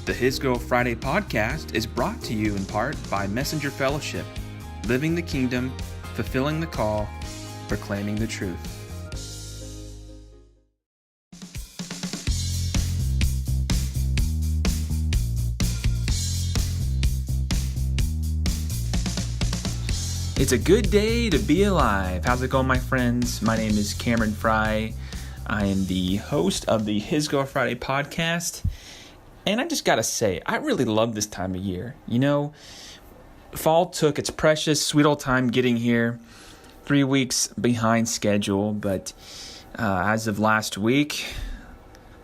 The His Girl Friday podcast is brought to you in part by Messenger Fellowship, living the kingdom, fulfilling the call, proclaiming the truth. It's a good day to be alive. How's it going, my friends? My name is Cameron Fry. I am the host of the His Girl Friday podcast. And I just got to say, I really love this time of year. You know, fall took its precious, sweet old time getting here. 3 weeks behind schedule. But as of last week,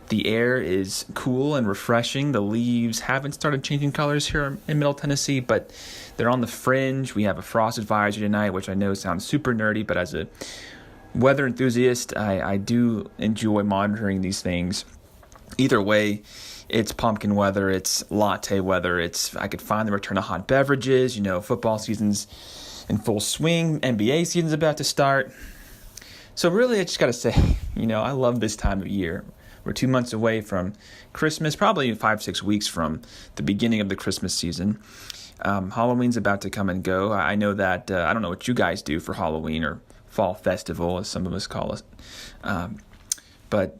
the air is cool and refreshing. The leaves haven't started changing colors here in Middle Tennessee, but they're on the fringe. We have a frost advisory tonight, which I know sounds super nerdy, but as a weather enthusiast, I do enjoy monitoring these things. Either way, it's pumpkin weather, it's latte weather, I could find the return of hot beverages. You know, football season's in full swing, NBA season's about to start. So really, I just got to say, you know, I love this time of year. We're 2 months away from Christmas, probably 5-6 weeks from the beginning of the Christmas season. Halloween's about to come and go. I know that, I don't know what you guys do for Halloween or fall festival, as some of us call it. But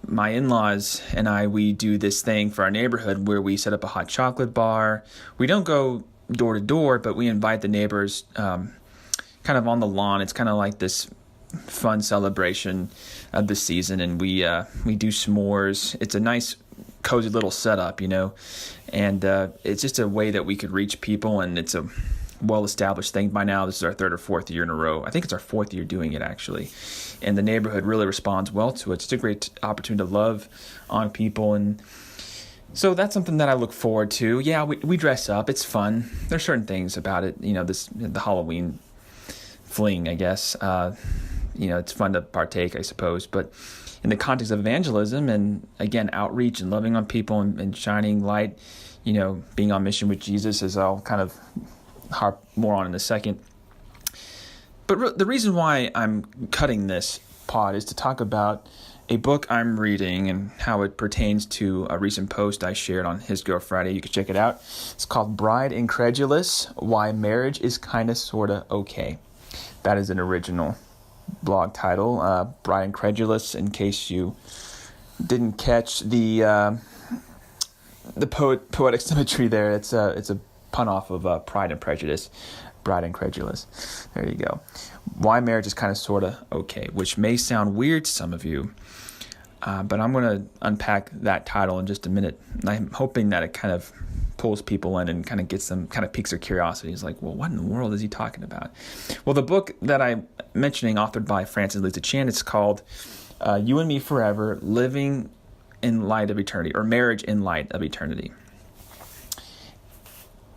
my in-laws and we do this thing for our neighborhood where we set up a hot chocolate bar. We don't go door to door, but we invite the neighbors kind of on the lawn. It's kind of like this fun celebration of the season, and we do s'mores. It's a nice, cozy little setup, you know, and it's just a way that we could reach people, and it's a well-established thing by now. This is our 3rd or 4th year in a row. I think it's our 4th year doing it, actually. And the neighborhood really responds well to it. It's a great opportunity to love on people. And so that's something that I look forward to. Yeah, we dress up. It's fun. There's certain things about it, you know, the Halloween fling, I guess. You know, it's fun to partake, I suppose. But in the context of evangelism and, again, outreach and loving on people and shining light, you know, being on mission with Jesus, as I'll kind of harp more on in a second. But the reason why I'm cutting this pod is to talk about a book I'm reading and how it pertains to a recent post I shared on His Girl Friday. You can check it out. It's called Bride Incredulous, Why Marriage is Kinda Sorta Okay. That is an original blog title, Bride Incredulous, in case you didn't catch the poetic symmetry there. It's a pun off of Pride and Prejudice, Bride Incredulous. There you go. Why marriage is kind of sort of okay, which may sound weird to some of you, but I'm going to unpack that title in just a minute. And I'm hoping that it kind of pulls people in and kind of gets them, kind of piques their curiosity. It's like, well, what in the world is he talking about? Well, the book that I'm mentioning, authored by Francis Lisa Chan, it's called You and Me Forever, Living in Light of Eternity, or Marriage in Light of Eternity.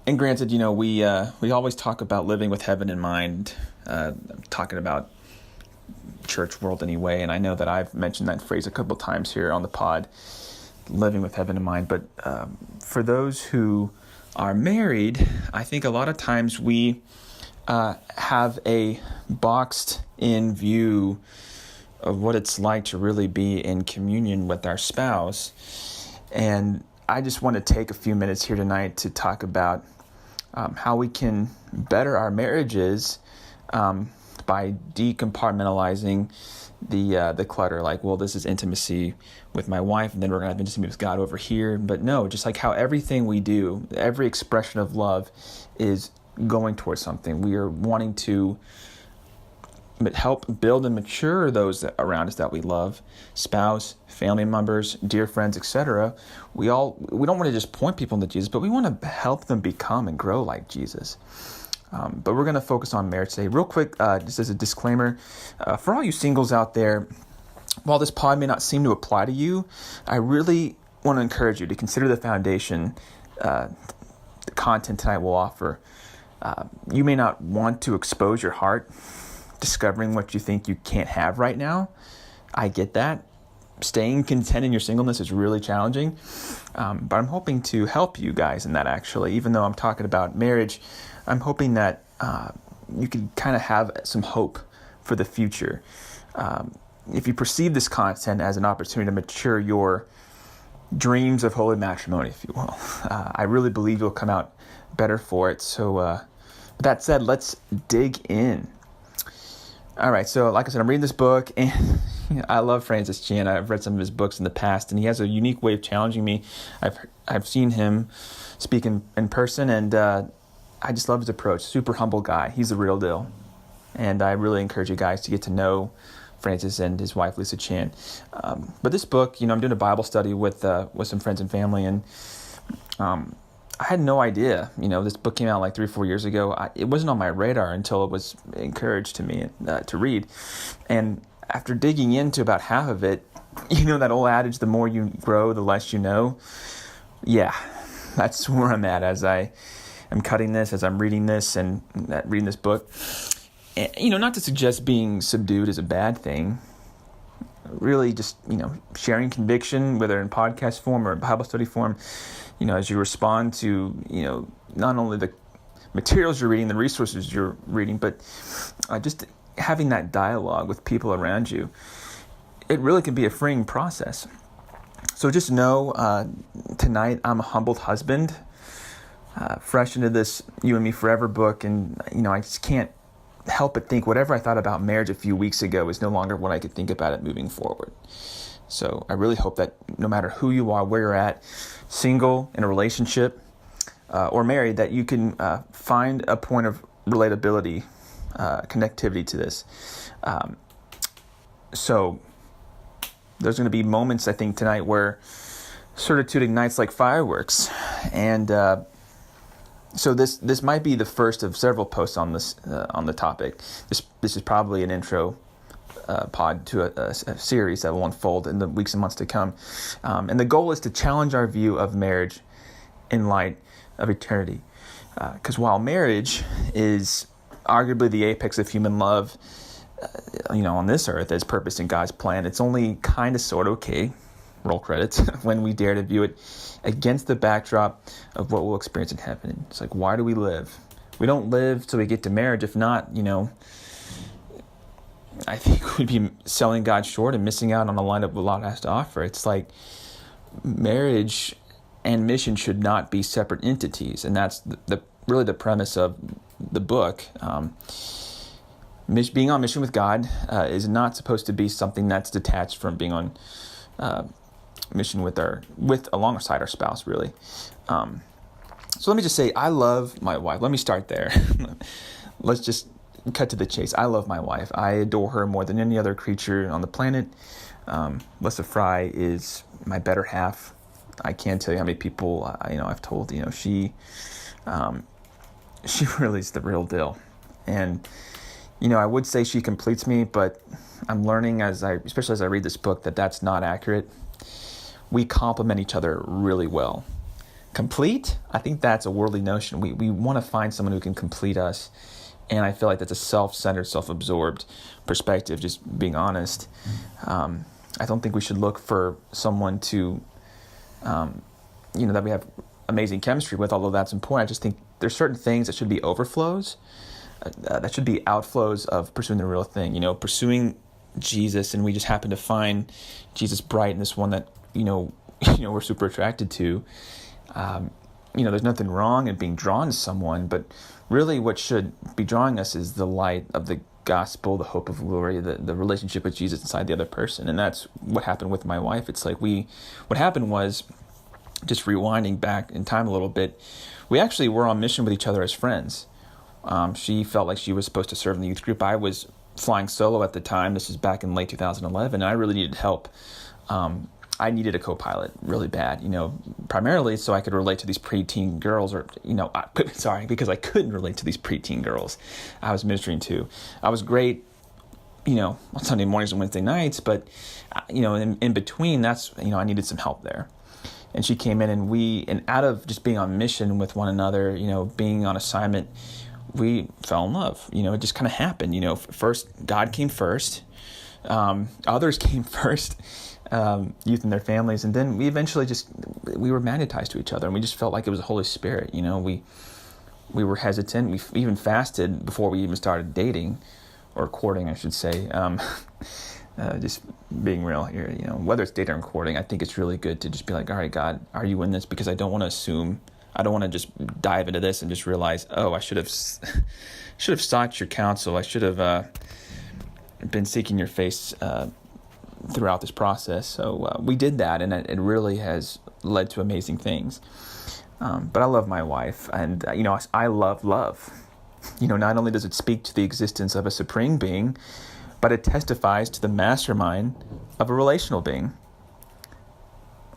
And granted, you know, we always talk about living with heaven in mind, talking about church world anyway, and I know that I've mentioned that phrase a couple times here on the pod, living with heaven in mind. But for those who are married, I think a lot of times we have a boxed in view of what it's like to really be in communion with our spouse. And I just want to take a few minutes here tonight to talk about how we can better our marriages by decompartmentalizing the clutter. Like, well, this is intimacy with my wife, and then we're going to have intimacy with God over here. But no, just like how everything we do, every expression of love is going towards something. We are wanting to help build and mature those around us that we love, spouse, family members, dear friends, etc. We don't want to just point people into Jesus, but we want to help them become and grow like Jesus. But we're going to focus on marriage today. Real quick, just as a disclaimer, for all you singles out there, while this pod may not seem to apply to you, I really want to encourage you to consider the foundation, the content tonight will offer. You may not want to expose your heart, discovering what you think you can't have right now. I get that. Staying content in your singleness is really challenging. But I'm hoping to help you guys in that, actually. Even though I'm talking about marriage, I'm hoping that you can kind of have some hope for the future. If you perceive this content as an opportunity to mature your dreams of holy matrimony, if you will. I really believe you'll come out better for it. So with that said, let's dig in. All right, so like I said, I'm reading this book, and I love Francis Chan. I've read some of his books in the past, and he has a unique way of challenging me. I've seen him speak in person, and I just love his approach. Super humble guy. He's the real deal. And I really encourage you guys to get to know Francis and his wife, Lisa Chan. But this book, I'm doing a Bible study with some friends and family, and I had no idea. This book came out like 3 or 4 years ago. It wasn't on my radar until it was encouraged to me to read. And after digging into about half of it, that old adage, the more you grow, the less you know. Yeah, that's where I'm at as I am cutting this, as I'm reading this and reading this book. And, not to suggest being subdued is a bad thing. Really just, sharing conviction, whether in podcast form or Bible study form, as you respond to, not only the materials you're reading, the resources you're reading, but just having that dialogue with people around you. It really can be a freeing process. So just know, tonight I'm a humbled husband, fresh into this You and Me Forever book, and, I just can't help but think whatever I thought about marriage a few weeks ago is no longer what I could think about it moving forward. So I really hope that no matter who you are, where you're at, single, in a relationship, or married, that you can find a point of relatability, connectivity to this. So there's going to be moments, I think, tonight where certitude ignites like fireworks. And so this might be the first of several posts on this on the topic. This is probably an intro pod to a series that will unfold in the weeks and months to come. And the goal is to challenge our view of marriage in light of eternity. Because while marriage is arguably the apex of human love, on this earth as purpose in God's plan, it's only kind of sort of okay, roll credits, when we dare to view it against the backdrop of what we'll experience in heaven. It's like, why do we live? We don't live till we get to marriage. If not, I think we'd be selling God short and missing out on a lineup a lot has to offer. It's like marriage and mission should not be separate entities, and that's really the premise of the book. Being on mission with God is not supposed to be something that's detached from being on mission alongside our spouse, really. So let me just say, I love my wife. Let me start there. Let's just cut to the chase. I love my wife. I adore her more than any other creature on the planet. Lisa Fry is my better half. I can't tell you how many people I've told. She really is the real deal. And I would say she completes me, but I'm learning especially as I read this book, that's not accurate. We complement each other really well. Complete? I think that's a worldly notion. We want to find someone who can complete us. And I feel like that's a self-centered, self-absorbed perspective, just being honest. I don't think we should look for someone to, that we have amazing chemistry with, although that's important. I just think there's certain things that should be overflows. That should be outflows of pursuing the real thing, pursuing Jesus, and we just happen to find Jesus bright in this one that, we're super attracted to. There's nothing wrong in being drawn to someone, but really what should be drawing us is the light of the gospel, the hope of glory, the relationship with Jesus inside the other person. And that's what happened with my wife. It's like what happened was, just rewinding back in time a little bit, we actually were on mission with each other as friends. She felt like she was supposed to serve in the youth group. I was flying solo at the time. This is back in late 2011, and I really needed help. I needed a co-pilot really bad, primarily so I could relate to these preteen girls, because I couldn't relate to these preteen girls I was ministering to. I was great, on Sunday mornings and Wednesday nights, but, in between, that's, I needed some help there. And she came in, and out of just being on mission with one another, being on assignment, we fell in love. It just kind of happened. First, God came first. Others came first, youth and their families. And then we eventually we were magnetized to each other, and we just felt like it was the Holy Spirit. We were hesitant. We even fasted before we even started dating, or courting, I should say. just being real here, whether it's dating or courting, I think it's really good to just be like, all right, God, are you in this? Because I don't want to assume, I don't want to just dive into this and just realize, oh, I should have sought your counsel. I should have been seeking your face throughout this process. So we did that, and it really has led to amazing things. But I love my wife, and I love love. Not only does it speak to the existence of a supreme being, but it testifies to the mastermind of a relational being.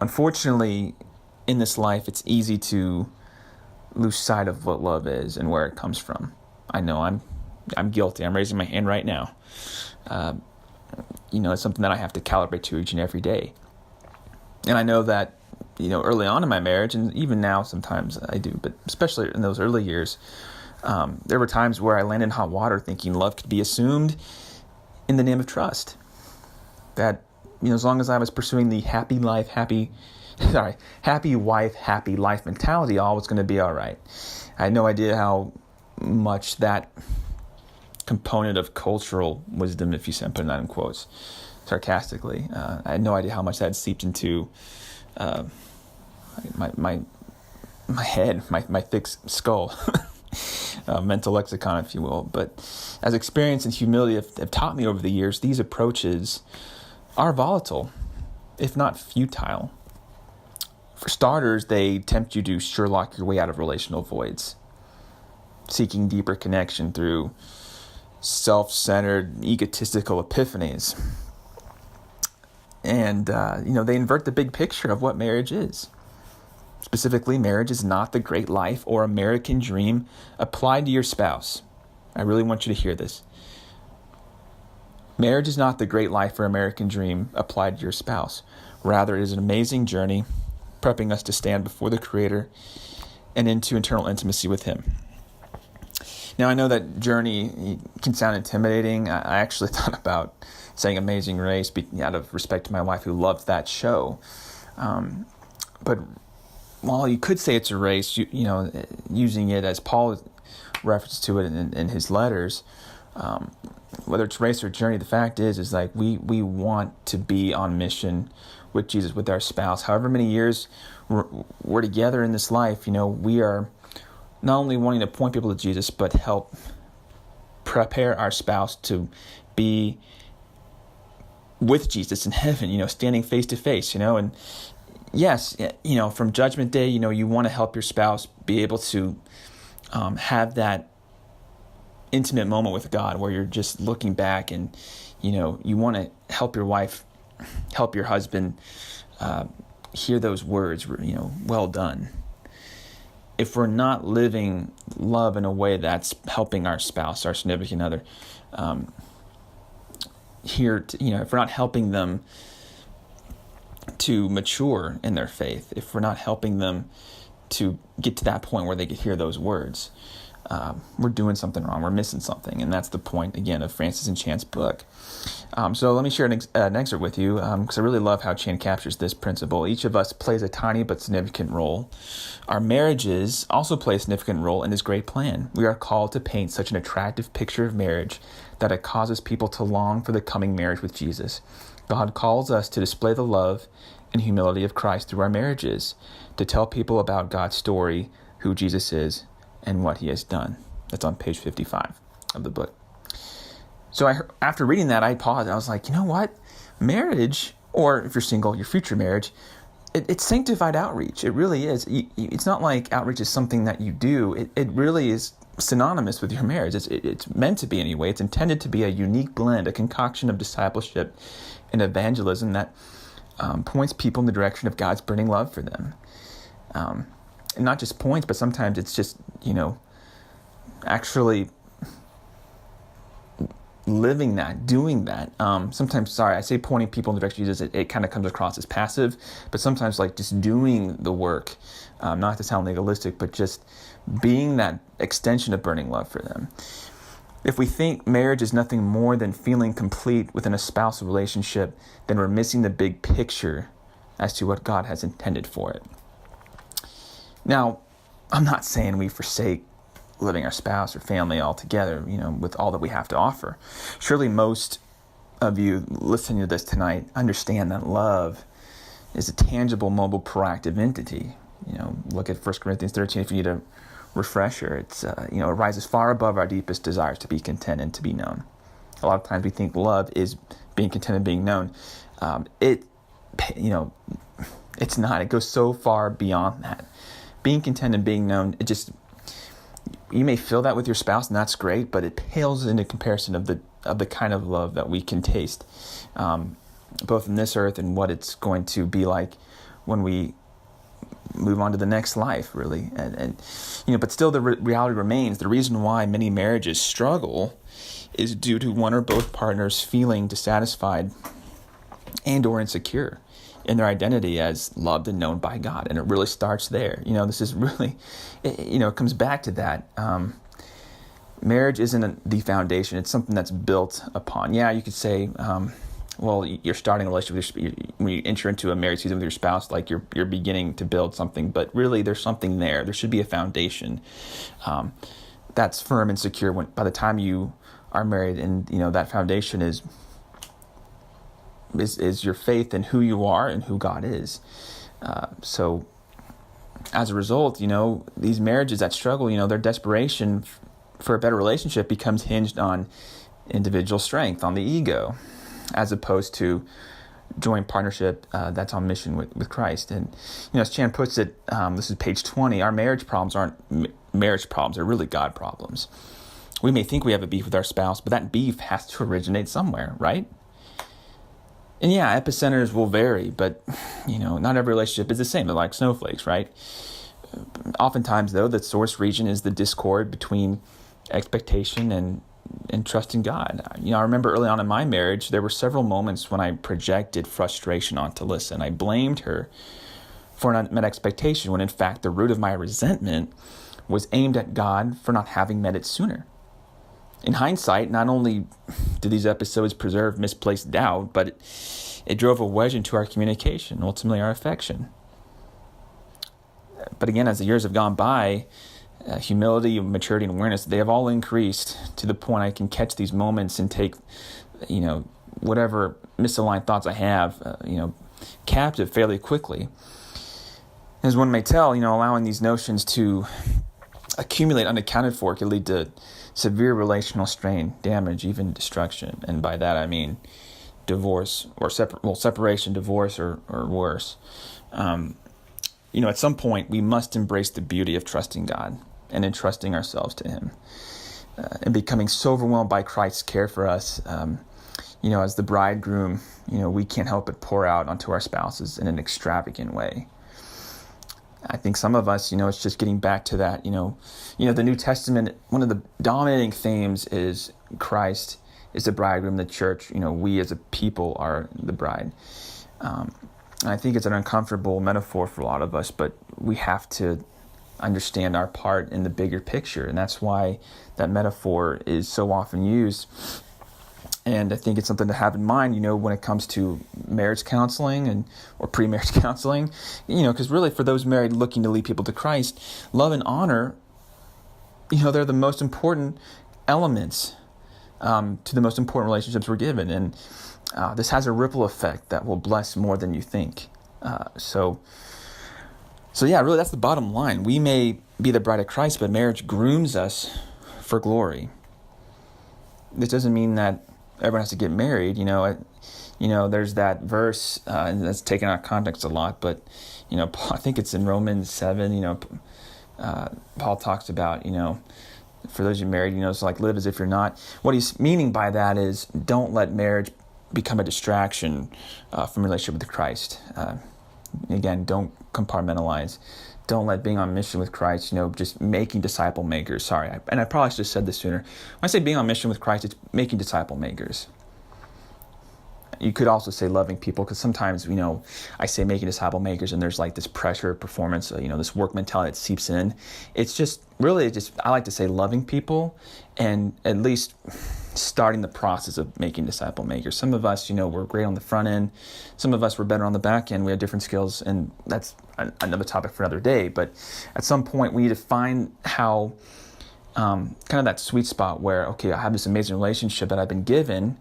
Unfortunately, in this life, it's easy to lose sight of what love is and where it comes from. I know I'm guilty. I'm raising my hand right now. It's something that I have to calibrate to each and every day. And I know that, early on in my marriage, and even now sometimes I do, but especially in those early years, there were times where I landed in hot water thinking love could be assumed in the name of trust. That, as long as I was pursuing the happy wife, happy life mentality, all was going to be all right. I had no idea how much that component of cultural wisdom, if you put that in quotes, sarcastically, I had no idea how much that seeped into my head, my thick skull. Mental lexicon, if you will. But as experience and humility have taught me over the years, these approaches are volatile, if not futile. For starters, they tempt you to Sherlock your way out of relational voids, seeking deeper connection through self-centered, egotistical epiphanies. And, they invert the big picture of what marriage is. Specifically, marriage is not the great life or American dream applied to your spouse. I really want you to hear this. Marriage is not the great life or American dream applied to your spouse. Rather, it is an amazing journey, prepping us to stand before the Creator and into eternal intimacy with Him. Now, I know that journey can sound intimidating. I actually thought about saying Amazing Race out of respect to my wife who loved that show. But while you could say it's a race, using it as Paul references to it in his letters, whether it's race or journey, the fact is like we want to be on mission with Jesus, with our spouse. However many years we're together in this life, we are not only wanting to point people to Jesus, but help prepare our spouse to be with Jesus in heaven, standing face to face, and yes, from Judgment Day, you want to help your spouse be able to have that intimate moment with God where you're just looking back and, you want to help your wife, help your husband hear those words, well done. If we're not living love in a way that's helping our spouse, our significant other, if we're not helping them to mature in their faith, if we're not helping them to get to that point where they can hear those words, we're doing something wrong. We're missing something. And that's the point, again, of Francis and Chan's book. So let me share an excerpt with you, because I really love how Chan captures this principle. Each of us plays a tiny but significant role. Our marriages also play a significant role in this great plan. We are called to paint such an attractive picture of marriage that it causes people to long for the coming marriage with Jesus. God calls us to display the love and humility of Christ through our marriages, to tell people about God's story, who Jesus is, and what He has done. That's on page 55 of the book. So after reading that, I paused. I was like, you know what? Marriage, or if you're single, your future marriage, it's sanctified outreach. It really is. It's not like outreach is something that you do. It really is synonymous with your marriage. It's meant to be anyway. It's intended to be a unique blend, a concoction of discipleship and evangelism that points people in the direction of God's burning love for them. And not just points, but sometimes it's just, actually living that, doing that. Sometimes, I say pointing people in the direction of Jesus, it kind of comes across as passive, but sometimes like just doing the work, not to sound legalistic, but just being that extension of burning love for them. If we think marriage is nothing more than feeling complete within a spousal relationship, then we're missing the big picture as to what God has intended for it. Now, I'm not saying we forsake living our spouse or family altogether, with all that we have to offer. Surely most of you listening to this tonight understand that love is a tangible, mobile, proactive entity. Look at 1 Corinthians 13 if you need a refresher. It's, it rises far above our deepest desires to be content and to be known. A lot of times we think love is being content and being known. It's not. It goes so far beyond that. Being content and being known, you may feel that with your spouse, and that's great, but it pales into comparison of the kind of love that we can taste, both in this earth and what it's going to be like when we move on to the next life, really. But still the reality remains. The reason why many marriages struggle is due to one or both partners feeling dissatisfied and or insecure in their identity as loved and known by God. And it really starts there. This is really, it comes back to that. Marriage isn't the foundation. It's something that's built upon. Yeah, you could say, you're starting a relationship when you enter into a married season with your spouse, like you're beginning to build something, but really there's something there. There should be a foundation that's firm and secure by the time you are married, and that foundation is your faith in who you are and who God is. So as a result, these marriages that struggle, their desperation for a better relationship becomes hinged on individual strength, on the ego, as opposed to joint partnership that's on mission with Christ. And, as Chan puts it, this is page 20, our marriage problems aren't marriage problems, they're really God problems. We may think we have a beef with our spouse, but that beef has to originate somewhere, right? And yeah, epicenters will vary, but, not every relationship is the same. They're like snowflakes, right? Oftentimes, though, the source region is the discord between expectation and trust in God. I remember early on in my marriage, there were several moments when I projected frustration onto Alyssa, and I blamed her for an unmet expectation, when in fact the root of my resentment was aimed at God for not having met it sooner. In hindsight, not only did these episodes preserve misplaced doubt, but it drove a wedge into our communication, ultimately our affection. But again, as the years have gone by, humility, maturity, and awareness, they have all increased to the point I can catch these moments and take, whatever misaligned thoughts I have, captive fairly quickly. As one may tell, allowing these notions to accumulate unaccounted for could lead to severe relational strain, damage, even destruction. And by that I mean divorce or separation, divorce, or worse. At some point we must embrace the beauty of trusting God and entrusting ourselves to Him, and becoming so overwhelmed by Christ's care for us. As the bridegroom, we can't help but pour out onto our spouses in an extravagant way. I think some of us, it's just getting back to that, the New Testament, one of the dominating themes is Christ is the bridegroom, the church, we as a people are the bride. And I think it's an uncomfortable metaphor for a lot of us, but we have to understand our part in the bigger picture. And that's why that metaphor is so often used. And I think it's something to have in mind, when it comes to marriage counseling or pre-marriage counseling, because really for those married looking to lead people to Christ, love and honor, they're the most important elements to the most important relationships we're given. And this has a ripple effect that will bless more than you think. So yeah, really that's the bottom line. We may be the bride of Christ, but marriage grooms us for glory. This doesn't mean that everyone has to get married. There's that verse, and that's taken out of context a lot, but, I think it's in Romans 7, Paul talks about, for those who are married, it's like live as if you're not. What he's meaning by that is don't let marriage become a distraction from relationship with Christ. Again, don't compartmentalize. Don't let being on mission with Christ, just making disciple makers. Sorry, and I probably should have said this sooner. When I say being on mission with Christ, it's making disciple makers. You could also say loving people, because sometimes, I say making disciple makers, and there's like this pressure of performance, this work mentality that seeps in. It's just really I like to say loving people, and at least starting the process of making disciple makers. Some of us, we're great on the front end. Some of us were better on the back end. We have different skills, and that's another topic for another day. But at some point, we need to find how, kind of that sweet spot where, okay, I have this amazing relationship that I've been given.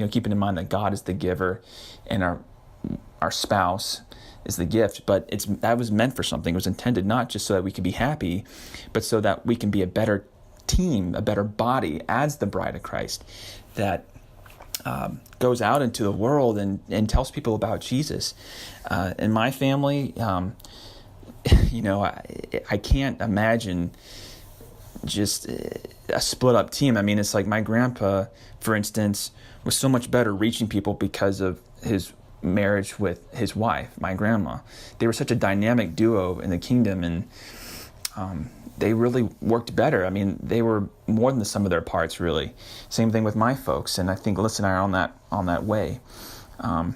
keeping in mind that God is the giver and our spouse is the gift, but that was meant for something. It was intended not just so that we could be happy, but so that we can be a better team, a better body as the bride of Christ that goes out into the world and tells people about Jesus. In my family, I can't imagine just a split up team. I mean, it's like my grandpa, for instance, was so much better reaching people because of his marriage with his wife, my grandma. They were such a dynamic duo in the kingdom, and they really worked better. I mean, they were more than the sum of their parts, really. Same thing with my folks, and I think Alyssa and I are on that way. And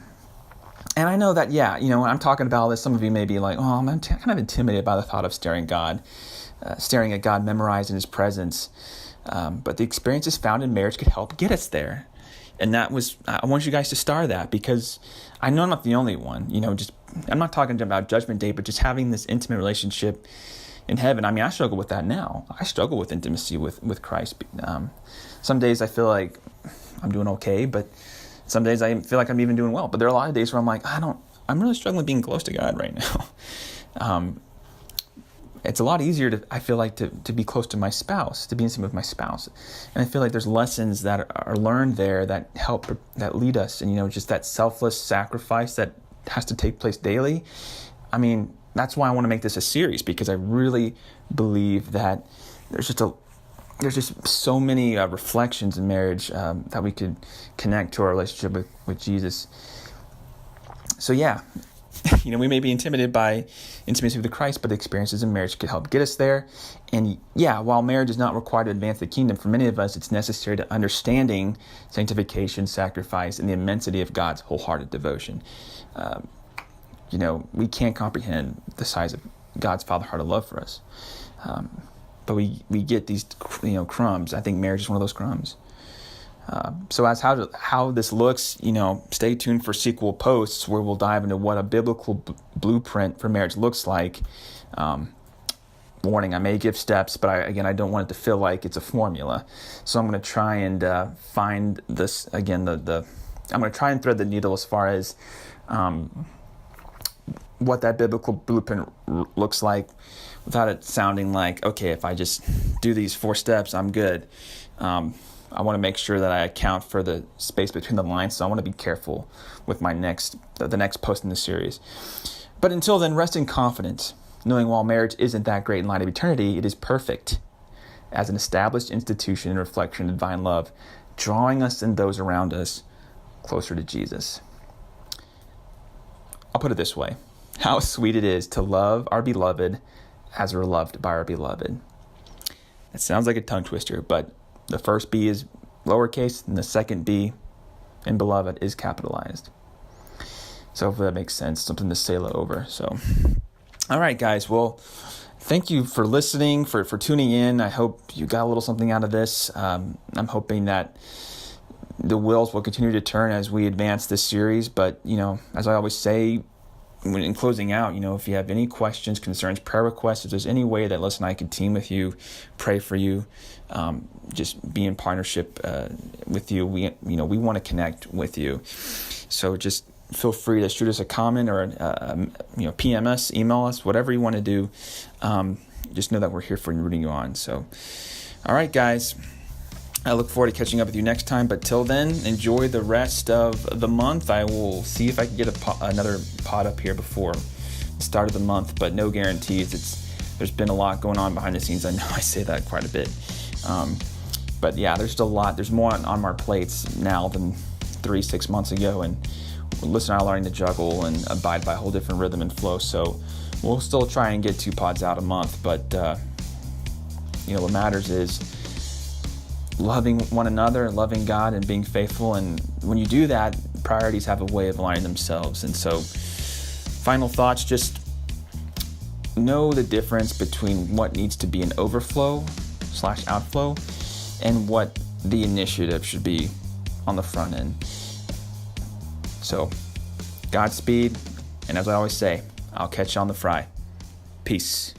I know that, when I'm talking about this, some of you may be like, oh, I'm kind of intimidated by the thought of staring at God, memorized in His presence. But the experiences found in marriage could help get us there. And I want you guys to star that, because I know I'm not the only one. I'm not talking about Judgment Day, but just having this intimate relationship in heaven. I mean, I struggle with that now. I struggle with intimacy with Christ. Some days I feel like I'm doing okay, but some days I feel like I'm even doing well. But there are a lot of days where I'm like, I'm really struggling being close to God right now. It's a lot easier I feel like to be close to my spouse, to be intimate with my spouse. And I feel like there's lessons that are learned there that help, that lead us. And, just that selfless sacrifice that has to take place daily. I mean, that's why I want to make this a series, because I really believe that there's just so many reflections in marriage that we could connect to our relationship with Jesus. So we may be intimidated by intimacy with Christ, but the experiences in marriage could help get us there. And while marriage is not required to advance the kingdom, for many of us, it's necessary to understanding sanctification, sacrifice, and the immensity of God's wholehearted devotion. We can't comprehend the size of God's father-hearted love for us. But we get these, crumbs. I think marriage is one of those crumbs. So as how this looks, stay tuned for sequel posts where we'll dive into what a biblical blueprint for marriage looks like. Warning, I may give steps, but I don't want it to feel like it's a formula. So I'm going to try and find this, again, I'm going to try and thread the needle as far as what that biblical blueprint looks like, without it sounding like, okay, if I just do these 4 steps, I'm good. I want to make sure that I account for the space between the lines, so I want to be careful with the next post in the series. But until then, rest in confidence, knowing while marriage isn't that great in light of eternity, it is perfect as an established institution and reflection of divine love, drawing us and those around us closer to Jesus. I'll put it this way. How sweet it is to love our beloved as we're loved by our beloved. That sounds like a tongue twister, but the first B is lowercase and the second B in beloved is capitalized. So hopefully that makes sense, something to sail over. So, all right, guys. Well, thank you for listening, for tuning in. I hope you got a little something out of this. I'm hoping that the wheels will continue to turn as we advance this series. But, as I always say, in closing out, if you have any questions, concerns, prayer requests, if there's any way that Alyssa and I can team with you, pray for you, just be in partnership with you. We want to connect with you. So just feel free to shoot us a comment or PM us, email us, whatever you want to do. Just know that we're here for rooting you on. So, all right, guys. I look forward to catching up with you next time. But till then, enjoy the rest of the month. I will see if I can get another pod up here before the start of the month, but no guarantees. There's been a lot going on behind the scenes. I know I say that quite a bit. But there's still a lot. There's more on our plates now than 3-6 months ago. And Alyssa and I are learning to juggle and abide by a whole different rhythm and flow. So we'll still try and get 2 pods out a month. But, what matters is loving one another, loving God, and being faithful. And when you do that, priorities have a way of aligning themselves. And so, final thoughts, just know the difference between what needs to be an overflow/outflow and what the initiative should be on the front end. So, Godspeed. And as I always say, I'll catch you on the fry. Peace.